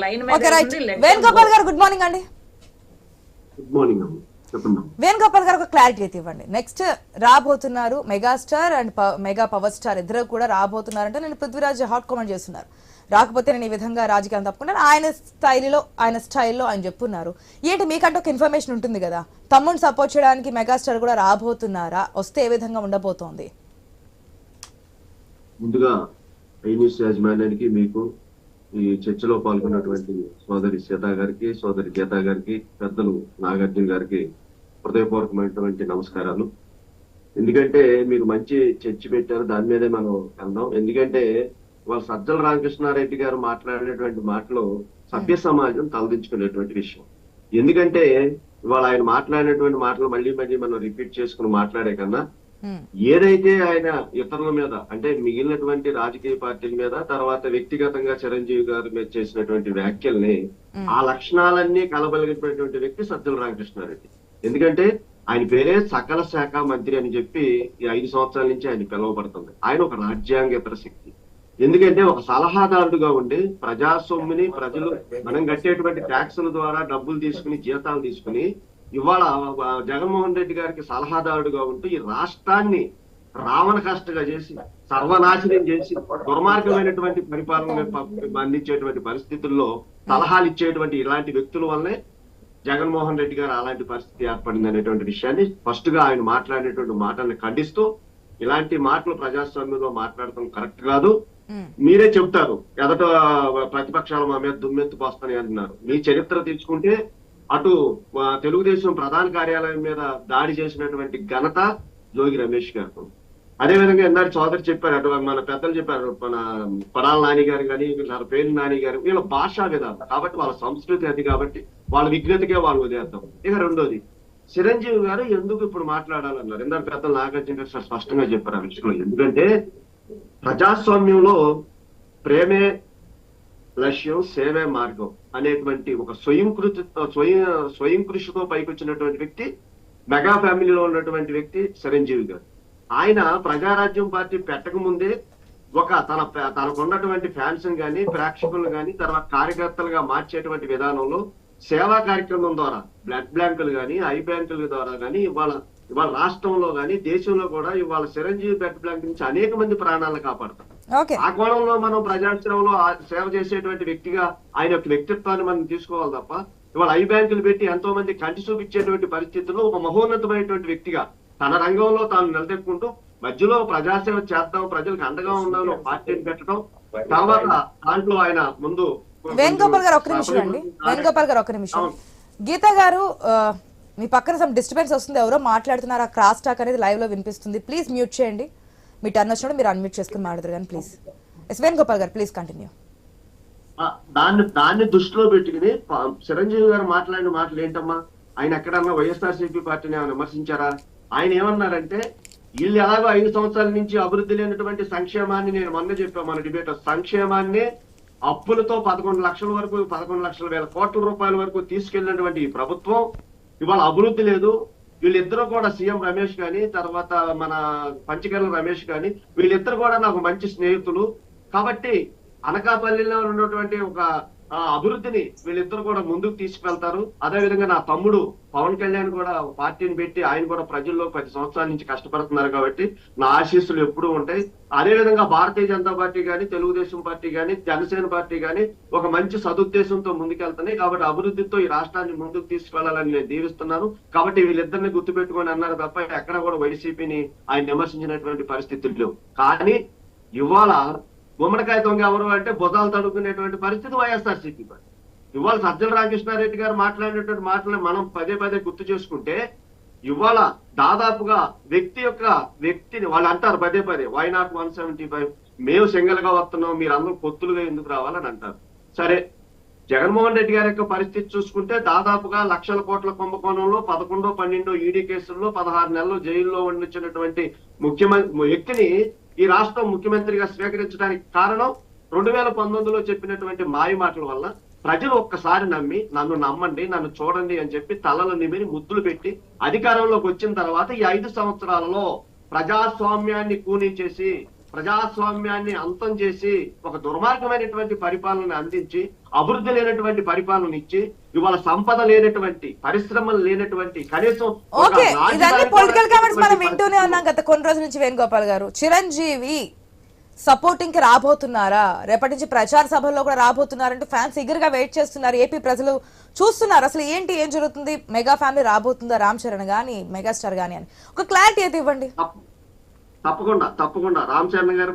Line okay right. మీద వేణుగోపాల్ గారు good morning అండి. గుడ్ మార్నింగ్ అమ్మ, చెప్పండి. వేణుగోపాల్ గారు ఒక క్లారిటీ అయితే ఇవ్వండి. నెక్స్ట్ రాబోతున్నారు megastar and mega power star ఇద్దరు కూడా రాబోతున్నారంటే నేను పృథ్వీరాజ్ హాట్ కామెంట్ చేస్తున్నారు. రాకపోతే నేను ఈ విధంగా రాజకీయాలు తప్పుకున్నాను ఆయన స్టైల్లో ఆయన చెప్తున్నారు. ఏంటి మీకంటే ఒక ఇన్ఫర్మేషన్ ఉంటుంది కదా, తమ్ముడిని సపోర్ట్ చేయడానికి మెగాస్టార్ కూడా రాబోతున్నారా, వస్తే ఏ విధంగా ఉండబోతోంది? ముందుగా ఐ న్యూస్ యాజమాన్యానికి, మీకు ఈ చర్చలో పాల్గొన్నటువంటి సోదరి సీతా గారికి, సోదరి గీతా గారికి, పెద్దలు నాగార్జున గారికి హృదయపూర్వకమైనటువంటి నమస్కారాలు. ఎందుకంటే మీరు మంచి చర్చ పెట్టారు, దాని మీదే మనం వెళ్దాం. ఎందుకంటే వాళ్ళ సజ్జల రామకృష్ణారెడ్డి గారు మాట్లాడినటువంటి మాటలు సభ్య సమాజం తలదించుకునేటువంటి విషయం. ఎందుకంటే ఇవాళ ఆయన మాట్లాడినటువంటి మాటలు మళ్ళీ మళ్ళీ మనం రిపీట్ చేసుకుని మాట్లాడే కన్నా ఏదైతే ఆయన ఇతరుల మీద అంటే మిగిలినటువంటి రాజకీయ పార్టీల మీద, తర్వాత వ్యక్తిగతంగా చిరంజీవి గారి మీద చేసినటువంటి వ్యాఖ్యల్ని, ఆ లక్షణాలన్నీ కలబలిగినటువంటి వ్యక్తి సజ్జల రామకృష్ణారెడ్డి. ఎందుకంటే ఆయన పేరే సకల శాఖ మంత్రి అని చెప్పి ఈ 5 సంవత్సరాల నుంచి ఆయన పిలువబడుతుంది. ఆయన ఒక రాజ్యాంగేతర శక్తి. ఎందుకంటే ఒక సలహాదారుడుగా ఉండి ప్రజాసొమ్ముని ప్రజలు మనం కట్టేటువంటి ట్యాక్సుల ద్వారా డబ్బులు తీసుకుని, జీతాలు తీసుకుని ఇవాళ జగన్మోహన్ రెడ్డి గారికి సలహాదారుడుగా ఉంటూ ఈ రాష్ట్రాన్ని రావణ కష్టగా చేసి, సర్వనాశనం చేసి, దుర్మార్గమైనటువంటి పరిపాలన అందించేటువంటి పరిస్థితుల్లో సలహాలు ఇచ్చేటువంటి ఇలాంటి వ్యక్తుల వల్లే జగన్మోహన్ రెడ్డి గారు అలాంటి పరిస్థితి ఏర్పడింది అనేటువంటి విషయాన్ని ఫస్ట్ గా ఆయన మాట్లాడినటువంటి మాటల్ని ఖండిస్తూ, ఇలాంటి మాటలు ప్రజాస్వామ్యంలో మాట్లాడటం కరెక్ట్ కాదు. మీరే చెప్తారు ఎదట ప్రతిపక్షాలు మా మీద దుమ్మెత్తు పోస్తాయి అంటున్నారు. మీ చరిత్ర తీసుకుంటే అటు తెలుగుదేశం ప్రధాన కార్యాలయం మీద దాడి చేసినటువంటి ఘనత జోగి రమేష్ గారు. అదేవిధంగా ఇందాక సోదరు చెప్పారు, అటు మన పెద్దలు చెప్పారు, మన పడాల నాని గారు కానీ పేరు నాని గారు, వీళ్ళ భాషా విధానం కాబట్టి వాళ్ళ సంస్కృతి అది కాబట్టి వాళ్ళ విఘ్నతకే వాళ్ళు వదిలేద్దాం. ఇక రెండోది, చిరంజీవి గారు ఎందుకు ఇప్పుడు మాట్లాడాలన్నారు. ఇందాక పెద్దలు నాగార్జున గారు స్పష్టంగా చెప్పారు ఆ విషయంలో. ఎందుకంటే ప్రజాస్వామ్యంలో ప్రేమే లక్ష్యం, సేవే మార్గం అనేటువంటి ఒక స్వయం కృషితో పైకి వచ్చినటువంటి వ్యక్తి, మెగా ఫ్యామిలీలో ఉన్నటువంటి వ్యక్తి చిరంజీవి గారు. ఆయన ప్రజారాజ్యం పార్టీ పెట్టక ముందే ఒక తనకున్నటువంటి ఫ్యాన్స్ గాని, ప్రేక్షకులను గాని, తర్వాత కార్యకర్తలుగా మార్చేటువంటి విధానంలో సేవా కార్యక్రమం ద్వారా బ్లడ్ బ్యాంకులు గాని, ఐ బ్యాంకుల ద్వారా గాని, ఇవాళ రాష్ట్రంలో గాని, దేశంలో కూడా ఇవాళ చిరంజీవి బ్లడ్ బ్యాంక్ నుంచి అనేక మంది ప్రాణాలను కాపాడతారు. ఆ కోణంలో మనం ప్రజాసేవలో సేవ చేసేటువంటి వ్యక్తిగా ఆయన యొక్క వ్యక్తిత్వాన్ని మనం తీసుకోవాలి తప్ప, ఇవాళ ఐ బ్యాంకులు పెట్టి ఎంతో మంది కంటి చూపించేటువంటి పరిస్థితుల్లో ఒక మహోన్నతమైనటువంటి వ్యక్తిగా తన రంగంలో తాను నిలదొక్కుంటూ మధ్యలో ప్రజాసేవ చేద్దాం, ప్రజలకు అండగా ఉండాలని ఒక పార్టీని పెట్టడం, తర్వాత దాంట్లో ఆయన ముందు వేణుగోపాల్ గారు ఒక్క నిమిషం అండి. వేణుగోపాల్ గారు ఒక్క నిమిషం. గీతా గారు మీ పక్కన సమ్ డిస్టర్బెన్స్ వస్తుంది, ఎవరో మాట్లాడుతున్నారు, ఆ క్రాస్ టాక్ అనేది లైవ్ లో వినిపిస్తుంది. ప్లీజ్ మ్యూట్ చేయండి. మీ టర్న్ వచ్చినప్పుడు మీరు అన్మ్యూట్ చేసుకుని మాట్లాడతారు కానీ ప్లీజ్. ఎస్ వేణుగోపాల్ గారు ప్లీజ్ కంటిన్యూ. దాన్ని దృష్టిలో పెట్టుకుని చిరంజీవి గారు మాట్లాడిన మాటలు ఏంటమ్మా, ఆయన ఎక్కడన్నా వైఎస్ఆర్సీపీ పార్టీని ఏమైనా విమర్శించారా? ఆయన ఏమన్నారంటే వీళ్ళు ఎలాగో 5 సంవత్సరాల నుంచి అభివృద్ధి లేనటువంటి సంక్షేమాన్ని, నేను మొన్న చెప్పాను మన డిబేట్, సంక్షేమాన్ని అప్పులతో 11 లక్షల వరకు, 11 లక్షల వేల కోట్ల రూపాయల వరకు తీసుకెళ్లినటువంటి ఈ ప్రభుత్వం ఇవాళ అభివృద్ధి లేదు. వీళ్ళిద్దరూ కూడా సీఎం రమేష్ గాని, తర్వాత మన పంచకర్ల రమేష్ గాని, వీళ్ళిద్దరు కూడా నాకు మంచి స్నేహితులు కాబట్టి అనకాపల్లిలో ఉన్నటువంటి ఒక అభివృద్ధిని వీళ్ళిద్దరు కూడా ముందుకు తీసుకెళ్తారు. అదేవిధంగా నా తమ్ముడు పవన్ కళ్యాణ్ కూడా పార్టీని పెట్టి ఆయన కూడా ప్రజల్లో 10 సంవత్సరాల నుంచి కష్టపడుతున్నారు కాబట్టి నా ఆశీస్సులు ఎప్పుడూ ఉంటాయి. అదేవిధంగా భారతీయ జనతా పార్టీ కానీ, తెలుగుదేశం పార్టీ కానీ, జనసేన పార్టీ కానీ ఒక మంచి సదుద్దేశంతో ముందుకెళ్తున్నాయి కాబట్టి అభివృద్ధితో ఈ రాష్ట్రాన్ని ముందుకు తీసుకెళ్లాలని నేను దీవిస్తున్నాను. కాబట్టి వీళ్ళిద్దరిని గుర్తుపెట్టుకొని అన్నారు తప్ప ఎక్కడ కూడా వైసీపీని ఆయన విమర్శించినటువంటి పరిస్థితులు లేవు. కానీ ఇవాళ గుమ్మడికాయ దొంగ ఎవరు అంటే భుజాలు తడుకునేటువంటి పరిస్థితి వైఎస్ఆర్సీపీ పార్టీ. ఇవాళ సజ్జల రామకృష్ణారెడ్డి గారు మాట్లాడినటువంటి మాటలు మనం పదే పదే గుర్తు చేసుకుంటే, ఇవాళ దాదాపుగా వ్యక్తిని వాళ్ళు అంటారు పదే పదే, వై నాట్ 175, మేము సింగిల్ గా వస్తున్నాం, మీరు అందరూ పొత్తులుగా ఎందుకు రావాలని అంటారు. సరే, జగన్మోహన్ రెడ్డి గారి యొక్క పరిస్థితి చూసుకుంటే దాదాపుగా లక్షల కోట్ల కుంభకోణంలో 11, 12 ఈడీ కేసుల్లో 16 నెలలు జైల్లో ఉండిచ్చినటువంటి వ్యక్తిని ఈ రాష్ట్రం ముఖ్యమంత్రిగా స్వీకరించడానికి కారణం 2019లో చెప్పినటువంటి మాయ మాటల వల్ల ప్రజలు ఒక్కసారి నమ్మి, నన్ను నమ్మండి, నన్ను చూడండి అని చెప్పి తలలు నిమిరి ముద్దులు పెట్టి అధికారంలోకి వచ్చిన తర్వాత ఈ 5 సంవత్సరాలలో ప్రజాస్వామ్యాన్ని కూనించేసి ప్రజాస్వామ్యాన్ని అంతం చేసి ఒక దుర్మార్గమైనటువంటి పరిపాలన అందించి అభివృద్ధి లేనటువంటి పరిపాలన ఇచ్చి ఇవాళ సంపద లేనటువంటి పరిశ్రమలు లేనటువంటి కనీసం ఒక ఓకే, రాజధాని ఇదన్నీ పొలిటికల్ కామెంట్స్ మనం లేనటువంటి వింటూనే ఉన్నాం గత కొన్ని రోజుల నుంచి. వేణుగోపాల్ గారు, చిరంజీవి సపోర్టింగ్ కి రాబోతున్నారా, రేపటి నుంచి ప్రచార సభల్లో కూడా రాబోతున్నారంటూ ఫ్యాన్స్ ఎగర్గా వెయిట్ చేస్తున్నారు. ఏపీ ప్రజలు చూస్తున్నారు అసలు ఏం జరుగుతుంది, మెగా ఫ్యామిలీ రాబోతుందా, రామ్ చరణ్ గానీ మెగాస్టార్ గానీ అని ఒక క్లారిటీ అయితే ఇవ్వండి. తప్పకుండా రామ్ చరణ్ గారు